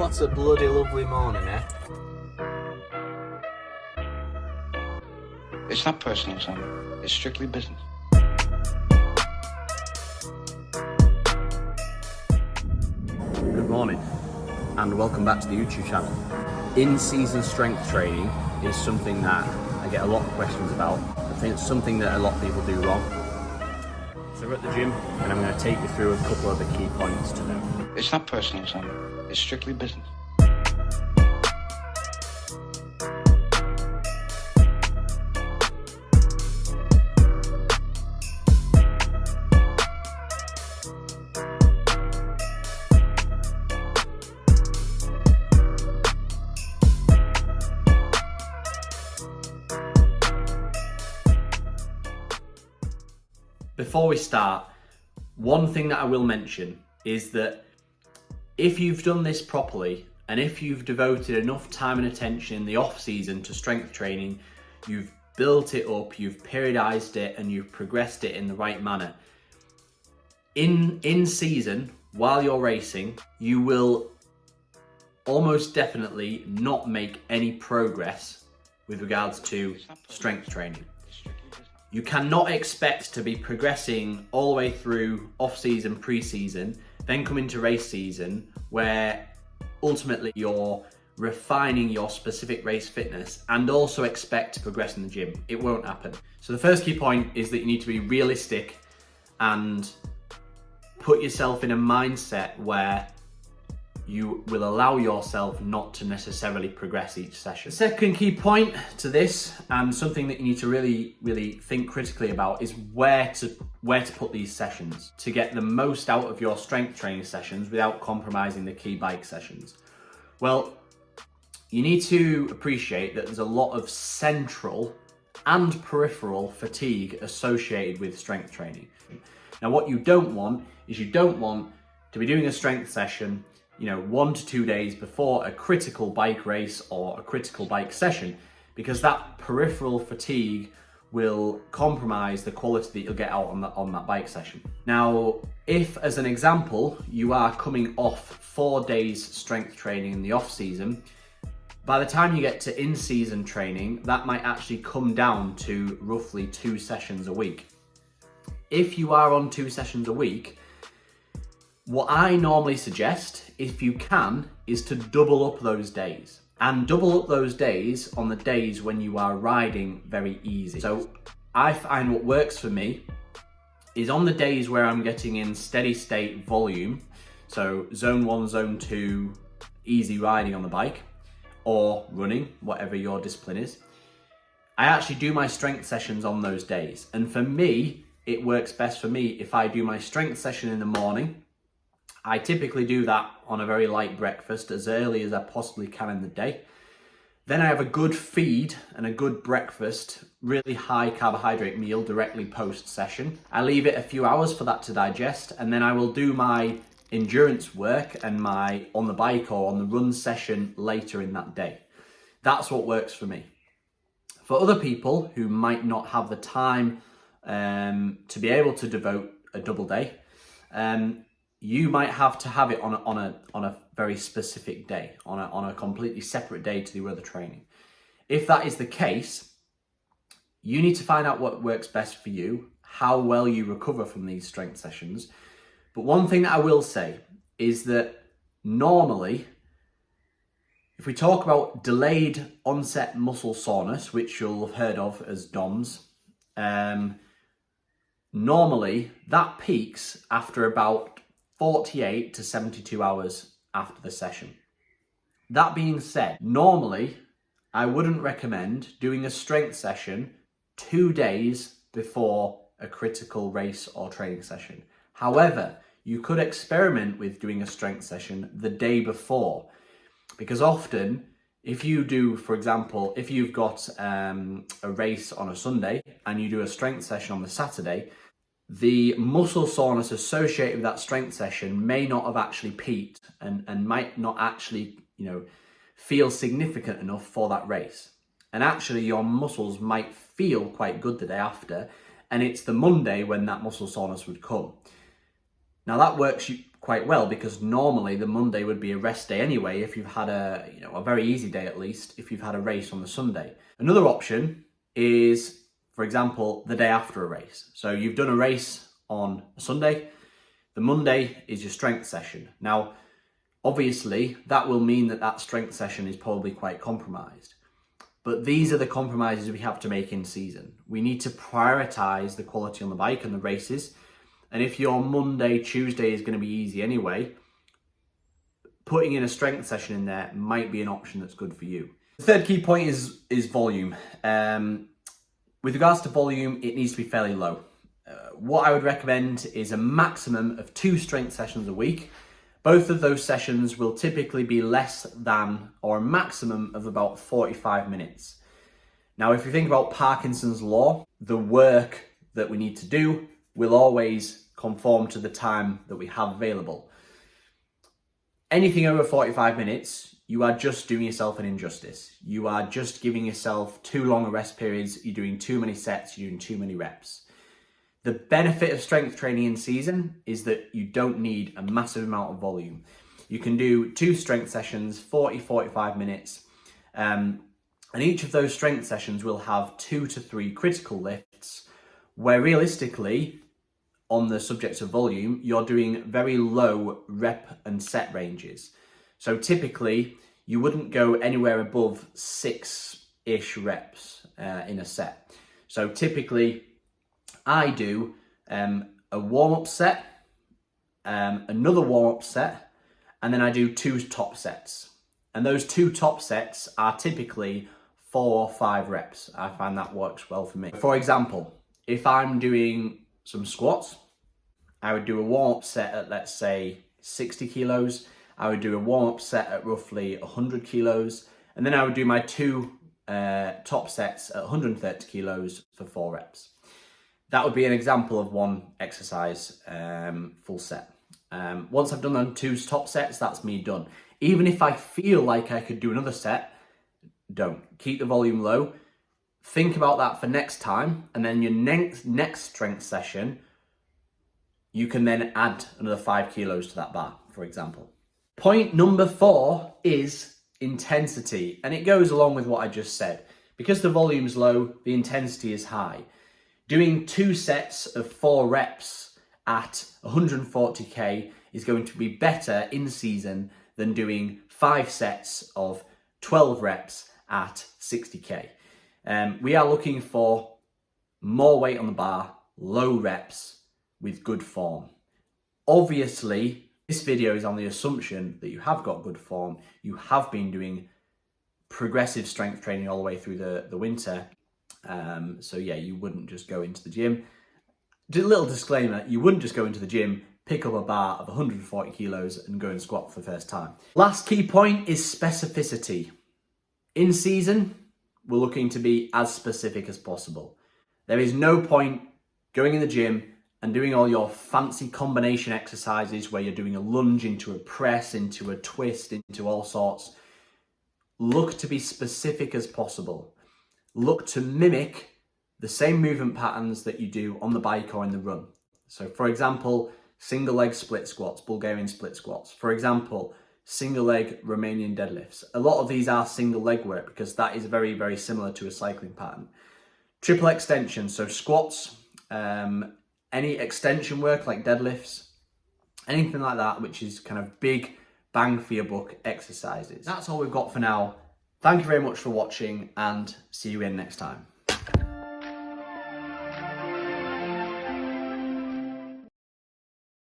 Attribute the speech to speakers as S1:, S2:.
S1: What a bloody lovely morning, eh?
S2: It's not personal, son. It's strictly business.
S3: Good morning and welcome back to the YouTube channel. In-season strength training is something that I get a lot of questions about. I think it's something that a lot of people do wrong. So we're at the gym and I'm going to take you through a couple of the key points to know.
S2: It's not personal, son. It's strictly business.
S3: Before we start, one thing that I will mention is that if you've done this properly and if you've devoted enough time and attention in the off season to strength training, you've built it up, you've periodized it and you've progressed it in the right manner. In season, while you're racing, you will almost definitely not make any progress with regards to strength training. You cannot expect to be progressing all the way through off-season, pre-season, then come into race season where ultimately you're refining your specific race fitness and also expect to progress in the gym. It won't happen. So the first key point is that you need to be realistic and put yourself in a mindset where you will allow yourself not to necessarily progress each session. The second key point to this, and something that you need to really think critically about, is where to put these sessions to get the most out of your strength training sessions without compromising the key bike sessions. Well, you need to appreciate that there's a lot of central and peripheral fatigue associated with strength training. Now, what you don't want is you don't want to be doing a strength session 1 to 2 days before a critical bike race or a critical bike session, because that peripheral fatigue will compromise the quality that you'll get out on that bike session. Now, if as an example, you are coming off 4 days strength training in the off season, by the time you get to in-season training, that might actually come down to roughly 2 sessions a week. If you are on 2 sessions a week, what I normally suggest, if you can, is to double up those days. And double up those days on the days when you are riding very easy. So I find what works for me is on the days where I'm getting in steady state volume, so zone 1, zone 2, easy riding on the bike, or running, whatever your discipline is, I actually do my strength sessions on those days. And for me, it works best for me if I do my strength session in the morning. I typically do that on a very light breakfast as early as I possibly can in the day. Then I have a good feed and a good breakfast, really high carbohydrate meal directly post session. I leave it a few hours for that to digest, and then I will do my endurance work and my on the bike or on the run session later in that day. That's what works for me. For other people who might not have the time to be able to devote a double day, you might have to have it on a very specific day, on a completely separate day to the other training. If that is the case, you need to find out what works best for you, how well you recover from these strength sessions. But one thing that I will say is that normally, if we talk about delayed onset muscle soreness, which you'll have heard of as DOMS, normally that peaks after about 48 to 72 hours after the session. That being said, normally I wouldn't recommend doing a strength session 2 days before a critical race or training session. However, you could experiment with doing a strength session the day before, because often if you do, for example, if you've got a race on a Sunday and you do a strength session on the Saturday, the muscle soreness associated with that strength session may not have actually peaked and might not actually, feel significant enough for that race. And actually your muscles might feel quite good the day after, and it's the Monday when that muscle soreness would come. Now that works quite well because normally the Monday would be a rest day anyway if you've had a very easy day at least if you've had a race on the Sunday. Another option is, for example, the day after a race. So you've done a race on a Sunday, the Monday is your strength session. Now, obviously, that will mean that strength session is probably quite compromised. But these are the compromises we have to make in season. We need to prioritize the quality on the bike and the races. And if your Monday, Tuesday is going to be easy anyway, putting in a strength session in there might be an option that's good for you. The third key point is volume. With regards to volume, it needs to be fairly low. What I would recommend is a maximum of 2 strength sessions a week. Both of those sessions will typically be less than or a maximum of about 45 minutes. Now, if you think about Parkinson's law, the work that we need to do will always conform to the time that we have available. Anything over 45 minutes, you are just doing yourself an injustice. You are just giving yourself too long a rest periods, you're doing too many sets, you're doing too many reps. The benefit of strength training in season is that you don't need a massive amount of volume. You can do 2 strength sessions, 40-45 minutes, and each of those strength sessions will have 2 to 3 critical lifts, where realistically, on the subject of volume, you're doing very low rep and set ranges. So typically, you wouldn't go anywhere above 6-ish reps in a set. So typically, I do a warm-up set, another warm-up set, and then I do 2 top sets. And those 2 top sets are typically 4 or 5 reps. I find that works well for me. For example, if I'm doing some squats, I would do a warm-up set at, let's say, 60 kilos. I would do a warm-up set at roughly 100 kilos. And then I would do my 2 top sets at 130 kilos for 4 reps. That would be an example of one exercise full set. Once I've done them 2 top sets, that's me done. Even if I feel like I could do another set, don't. Keep the volume low. Think about that for next time, and then your next strength session, you can then add another 5 kilos to that bar, for example. Point number 4 is intensity, and it goes along with what I just said. Because the volume's low, the intensity is high. Doing 2 sets of 4 reps at 140k is going to be better in season than doing 5 sets of 12 reps at 60k. We are looking for more weight on the bar, low reps with good form. Obviously, this video is on the assumption that you have got good form, you have been doing progressive strength training all the way through the winter. So yeah, you wouldn't just go into the gym. Just a little disclaimer, you wouldn't just go into the gym, pick up a bar of 140 kilos and go and squat for the first time. Last key point is specificity. In season, we're looking to be as specific as possible. There is no point going in the gym and doing all your fancy combination exercises where you're doing a lunge into a press, into a twist, into all sorts. Look to be specific as possible. Look to mimic the same movement patterns that you do on the bike or in the run. So for example, single leg split squats, Bulgarian split squats. For example, single leg Romanian deadlifts. A lot of these are single leg work because that is very, very similar to a cycling pattern. Triple extension, so squats, any extension work like deadlifts, anything like that, which is kind of big bang for your buck exercises. That's all we've got for now. Thank you very much for watching and see you again next time.